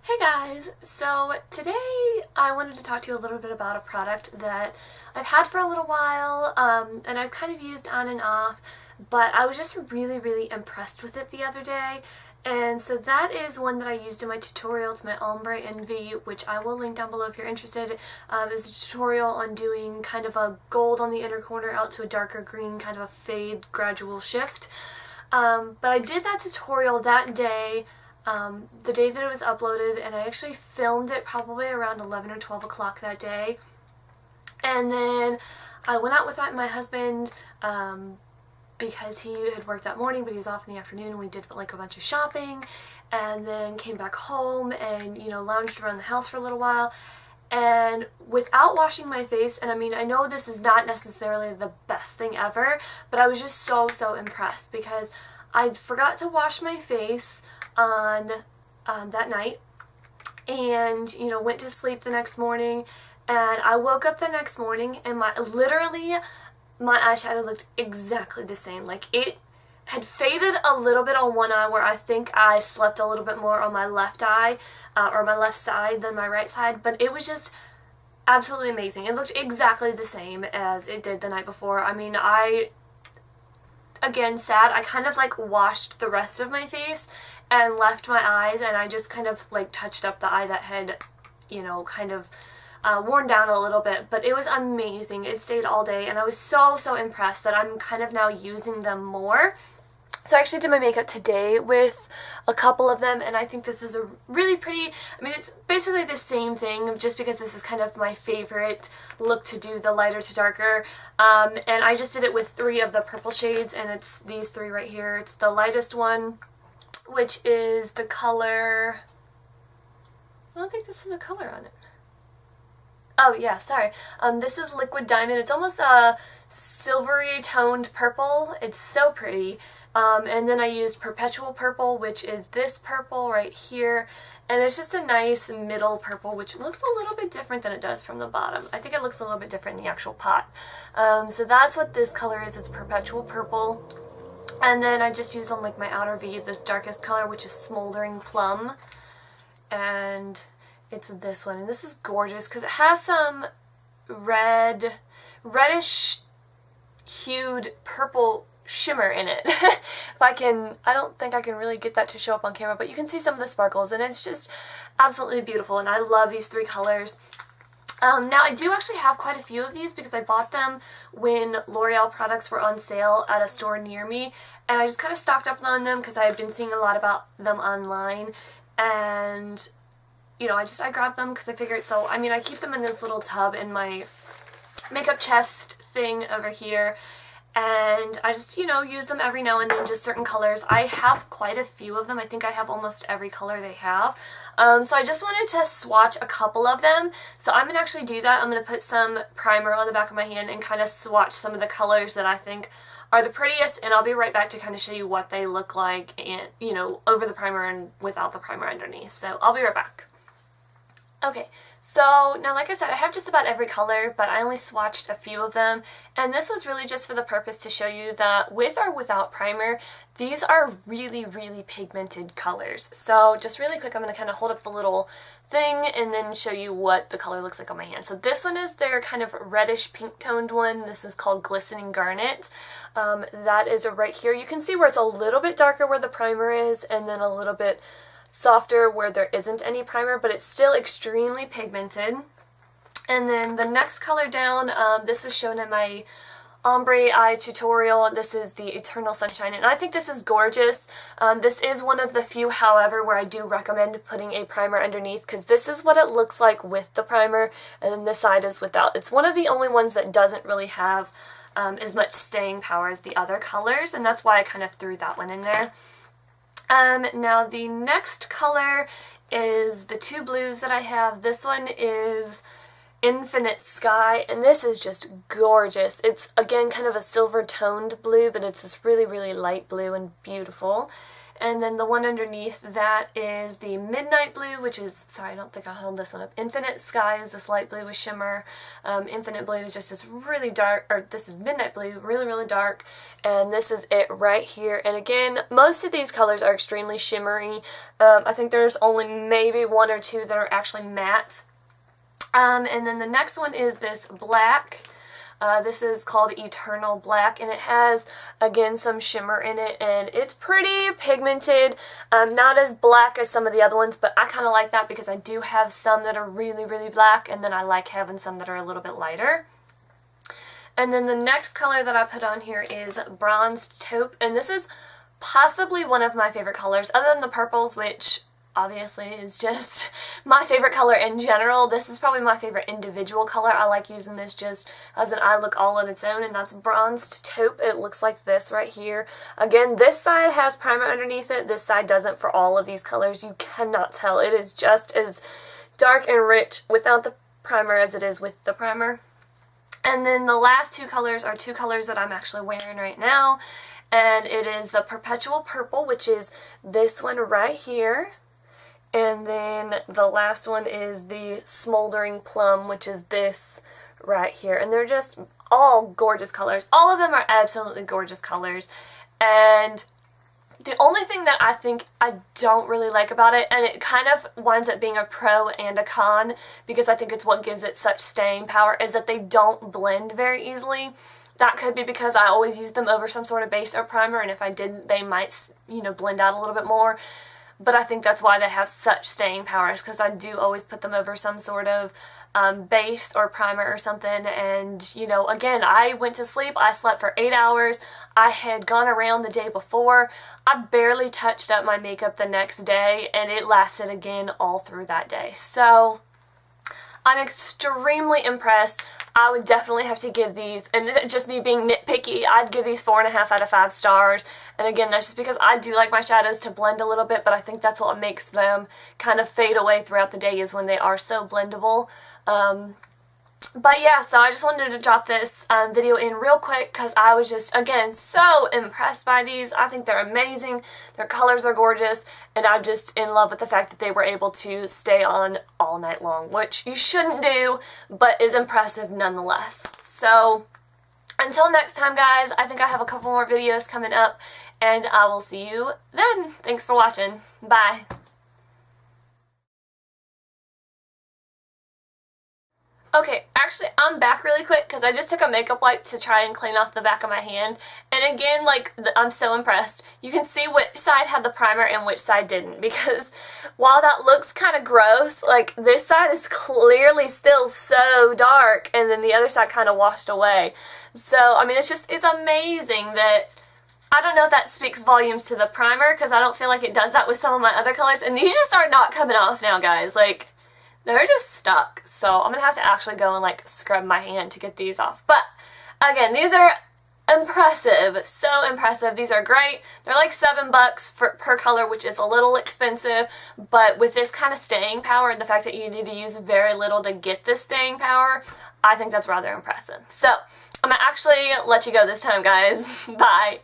Hey guys, so today I wanted to talk to you a little bit about a product that I've had for a little while and I've kind of used on and off, but I was just really impressed with it the other day. And so that is one that I used in my tutorial. It's my Ombre Envy, which I will link down below if you're interested. It was a tutorial on doing kind of a gold on the inner corner out to a darker green, kind of a fade gradual shift. But I did that tutorial that day. The day that it was uploaded, and I actually filmed it probably around 11 or 12 o'clock that day. And then I went out with my husband because he had worked that morning, but he was off in the afternoon, and we did like a bunch of shopping, and then came back home and, you know, lounged around the house for a little while. And without washing my face, and I mean, I know this is not necessarily the best thing ever, but I was just so impressed because I forgot to wash my face on that night, and you know, went to sleep the next morning, and I woke up the next morning and literally my eyeshadow looked exactly the same. Like, it had faded a little bit on one eye, where I think I slept a little bit more on my left eye or my left side than my right side, but it was just absolutely amazing. It looked exactly the same as it did the night before. I mean, again, sad, I kind of like washed the rest of my face and left my eyes, and I just kind of like touched up the eye that had, you know, kind of worn down a little bit, but it was amazing. It stayed all day, and I was so impressed that I'm kind of now using them more. So I actually did my makeup today with a couple of them, and I think this is a really pretty, I mean, it's basically the same thing, just because this is kind of my favorite look to do, the lighter to darker. And I just did it with 3 of the purple shades, and it's these 3 right here. It's the lightest one, which is the color, I don't think this has a color on it. Oh yeah, sorry. This is Liquid Diamond. It's almost a silvery toned purple. It's so pretty. And then I used Perpetual Purple, which is this purple right here. And it's just a nice middle purple, which looks a little bit different than it does from the bottom. I think it looks a little bit different in the actual pot. So that's what this color is. It's Perpetual Purple. And then I just used on like my outer V, this darkest color, which is Smoldering Plum. And it's this one, and this is gorgeous because it has some reddish hued purple shimmer in it. I don't think I can really get that to show up on camera, but you can see some of the sparkles, and it's just absolutely beautiful, and I love these 3 colors. Now, I do actually have quite a few of these because I bought them when L'Oreal products were on sale at a store near me, and I just kind of stocked up on them because I had been seeing a lot about them online, and you know, I grabbed them because I figured, so, I mean, I keep them in this little tub in my makeup chest thing over here, and I just, you know, use them every now and then, just certain colors. I have quite a few of them. I think I have almost every color they have. So I just wanted to swatch a couple of them. So I'm going to actually do that. I'm going to put some primer on the back of my hand and kind of swatch some of the colors that I think are the prettiest, and I'll be right back to kind of show you what they look like, and, you know, over the primer and without the primer underneath. So I'll be right back. Okay, so now, like I said, I have just about every color, but I only swatched a few of them, and this was really just for the purpose to show you that with or without primer, these are really pigmented colors. So just really quick, I'm going to kind of hold up the little thing and then show you what the color looks like on my hand. So this one is their kind of reddish pink toned one. This is called Glistening Garnet. That is right here. You can see where it's a little bit darker where the primer is, and then a little bit softer where there isn't any primer, but it's still extremely pigmented. And then the next color down, this was shown in my ombre eye tutorial. This is the Eternal Sunshine, and I think this is gorgeous. This is one of the few, however, where I do recommend putting a primer underneath, because this is what it looks like with the primer, and then this side is without. It's one of the only ones that doesn't really have as much staying power as the other colors, and that's why I kind of threw that one in there. Now the next color is the 2 blues that I have. This one is Infinite Sky, and this is just gorgeous. It's, again, kind of a silver toned blue, but it's this really light blue and beautiful. And then the one underneath that is the Midnight Blue, which is, sorry, I don't think I held this one up. Infinite Sky is this light blue with shimmer. Infinite Blue is just this really dark, or this is Midnight Blue, really, really dark. And this is it right here. And again, most of these colors are extremely shimmery. I think there's only maybe one or two that are actually matte. And then the next one is this black. This is called Eternal Black, and it has, again, some shimmer in it, and it's pretty pigmented. Not as black as some of the other ones, but I kind of like that because I do have some that are really, really black, and then I like having some that are a little bit lighter. And then the next color that I put on here is Bronzed Taupe, and this is possibly one of my favorite colors, other than the purples, which obviously is just my favorite color in general. This is probably my favorite individual color. I like using this just as an eye look all on its own, and that's Bronzed Taupe. It looks like this right here. Again, this side has primer underneath it. This side doesn't for all of these colors. You cannot tell. It is just as dark and rich without the primer as it is with the primer. And then the last two colors are two colors that I'm actually wearing right now, and it is the Perpetual Purple, which is this one right here. And then the last one is the Smoldering Plum, which is this right here. And they're just all gorgeous colors. All of them are absolutely gorgeous colors. And the only thing that I think I don't really like about it, and it kind of winds up being a pro and a con, because I think it's what gives it such staying power, is that they don't blend very easily. That could be because I always use them over some sort of base or primer, and if I didn't, they might, you know, blend out a little bit more. But I think that's why they have such staying power, is because I do always put them over some sort of base or primer or something. And, you know, again, I went to sleep. I slept for 8 hours. I had gone around the day before. I barely touched up my makeup the next day, and it lasted again all through that day. So I'm extremely impressed. I would definitely have to give these, and just me being nitpicky, I'd give these 4.5 out of 5 stars. And again, that's just because I do like my shadows to blend a little bit, but I think that's what makes them kind of fade away throughout the day, is when they are so blendable. But yeah, so I just wanted to drop this video in real quick because I was just, again, so impressed by these. I think they're amazing. Their colors are gorgeous, and I'm just in love with the fact that they were able to stay on all night long, which you shouldn't do, but is impressive nonetheless. So until next time, guys, I think I have a couple more videos coming up, and I will see you then. Thanks for watching. Bye. Okay, actually, I'm back really quick because I just took a makeup wipe to try and clean off the back of my hand. And again, like, I'm so impressed. You can see which side had the primer and which side didn't, because while that looks kind of gross, like, this side is clearly still so dark, and then the other side kind of washed away. So, I mean, it's amazing that, I don't know if that speaks volumes to the primer, because I don't feel like it does that with some of my other colors. And these just are not coming off now, guys. Like, they're just stuck, so I'm going to have to actually go and, like, scrub my hand to get these off. But, again, these are impressive, so impressive. These are great. They're like $7 per color, which is a little expensive, but with this kind of staying power and the fact that you need to use very little to get this staying power, I think that's rather impressive. So, I'm going to actually let you go this time, guys. Bye.